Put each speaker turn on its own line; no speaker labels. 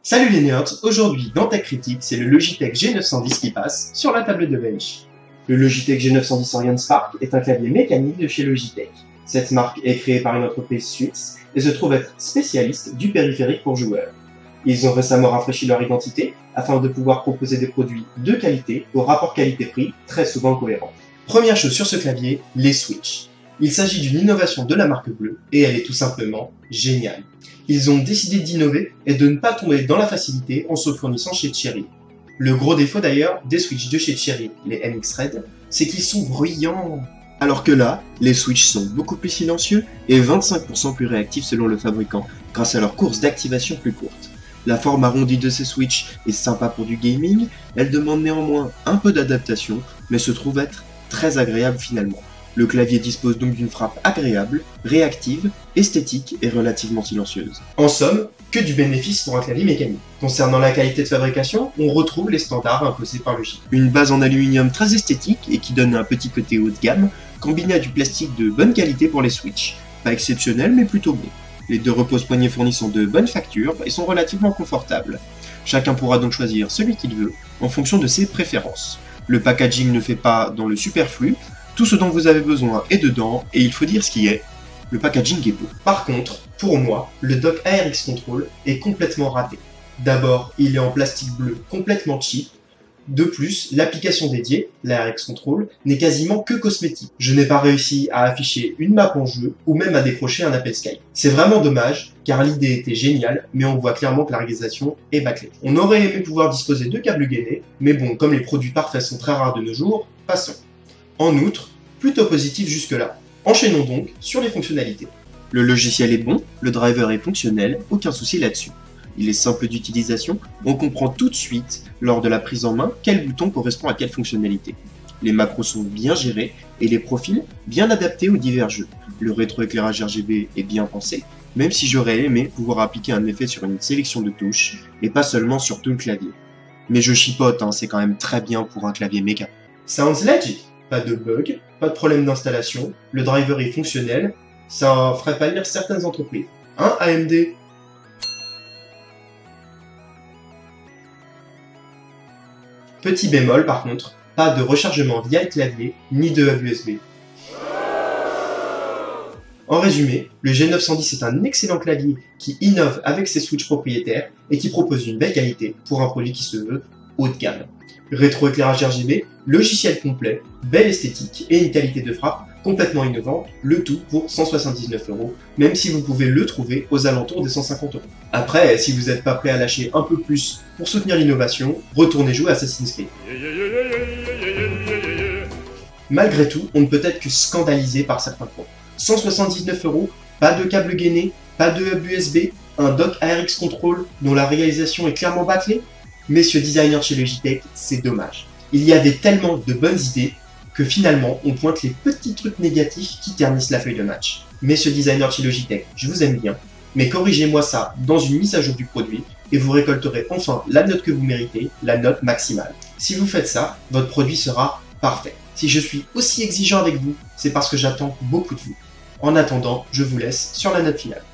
Salut les nerds, aujourd'hui dans Tech Critique, c'est le Logitech G910 qui passe sur la table de bench. Le Logitech G910 Orient Spark est un clavier mécanique de chez Logitech. Cette marque est créée par une entreprise suisse et se trouve être spécialiste du périphérique pour joueurs. Ils ont récemment rafraîchi leur identité afin de pouvoir proposer des produits de qualité au rapport qualité-prix très souvent cohérent. Première chose sur ce clavier, les switches. Il s'agit d'une innovation de la marque bleue et elle est tout simplement géniale. Ils ont décidé d'innover et de ne pas tomber dans la facilité en se fournissant chez Cherry. Le gros défaut d'ailleurs des switches de chez Cherry, les MX Red, c'est qu'ils sont bruyants. Alors que là, les switches sont beaucoup plus silencieux et 25% plus réactifs selon le fabricant, grâce à leur course d'activation plus courte. La forme arrondie de ces switches est sympa pour du gaming, elle demande néanmoins un peu d'adaptation, mais se trouve être très agréable finalement. Le clavier dispose donc d'une frappe agréable, réactive, esthétique et relativement silencieuse. En somme, que du bénéfice pour un clavier mécanique. Concernant la qualité de fabrication, on retrouve les standards imposés par le JIT. Une base en aluminium très esthétique et qui donne un petit côté haut de gamme, combiné à du plastique de bonne qualité pour les switches. Pas exceptionnel mais plutôt bon. Les deux repose-poignées fournis sont de bonne facture et sont relativement confortables. Chacun pourra donc choisir celui qu'il veut en fonction de ses préférences. Le packaging ne fait pas dans le superflu. Tout ce dont vous avez besoin est dedans, et il faut dire ce qui est, le packaging est beau. Par contre, pour moi, le dock ARX Control est complètement raté. D'abord, il est en plastique bleu complètement cheap. De plus, l'application dédiée, l'ARX Control, n'est quasiment que cosmétique. Je n'ai pas réussi à afficher une map en jeu, ou même à décrocher un appel Skype. C'est vraiment dommage, car l'idée était géniale, mais on voit clairement que la réalisation est bâclée. On aurait aimé pouvoir disposer de câbles gainés, mais bon, comme les produits parfaits sont très rares de nos jours, passons. En outre, plutôt positif jusque-là. Enchaînons donc sur les fonctionnalités. Le logiciel est bon, le driver est fonctionnel, aucun souci là-dessus. Il est simple d'utilisation, on comprend tout de suite, lors de la prise en main, quel bouton correspond à quelle fonctionnalité. Les macros sont bien gérés et les profils bien adaptés aux divers jeux. Le rétroéclairage RGB est bien pensé, même si j'aurais aimé pouvoir appliquer un effet sur une sélection de touches, et pas seulement sur tout le clavier. Mais je chipote, c'est quand même très bien pour un clavier méca. Sounds legit. Pas de bug, pas de problème d'installation, le driver est fonctionnel, ça ferait pâlir certaines entreprises. Hein, AMD? Petit bémol par contre, pas de rechargement via le clavier, ni de hub USB. En résumé, le G910 est un excellent clavier qui innove avec ses switches propriétaires et qui propose une belle qualité pour un produit qui se veut haut de gamme. Rétroéclairage RGB, logiciel complet, belle esthétique et une qualité de frappe complètement innovante, le tout pour 179€, même si vous pouvez le trouver aux alentours des 150€. Après, si vous n'êtes pas prêt à lâcher un peu plus pour soutenir l'innovation, retournez jouer à Assassin's Creed. Malgré tout, on ne peut être que scandalisé par certains points. 179€, pas de câble gainé, pas de hub USB, un dock ARX Control dont la réalisation est clairement bâclée. Messieurs designers chez Logitech, c'est dommage. Il y avait tellement de bonnes idées que finalement on pointe les petits trucs négatifs qui ternissent la feuille de match. Messieurs designers chez Logitech, je vous aime bien, mais corrigez-moi ça dans une mise à jour du produit et vous récolterez enfin la note que vous méritez, la note maximale. Si vous faites ça, votre produit sera parfait. Si je suis aussi exigeant avec vous, c'est parce que j'attends beaucoup de vous. En attendant, je vous laisse sur la note finale.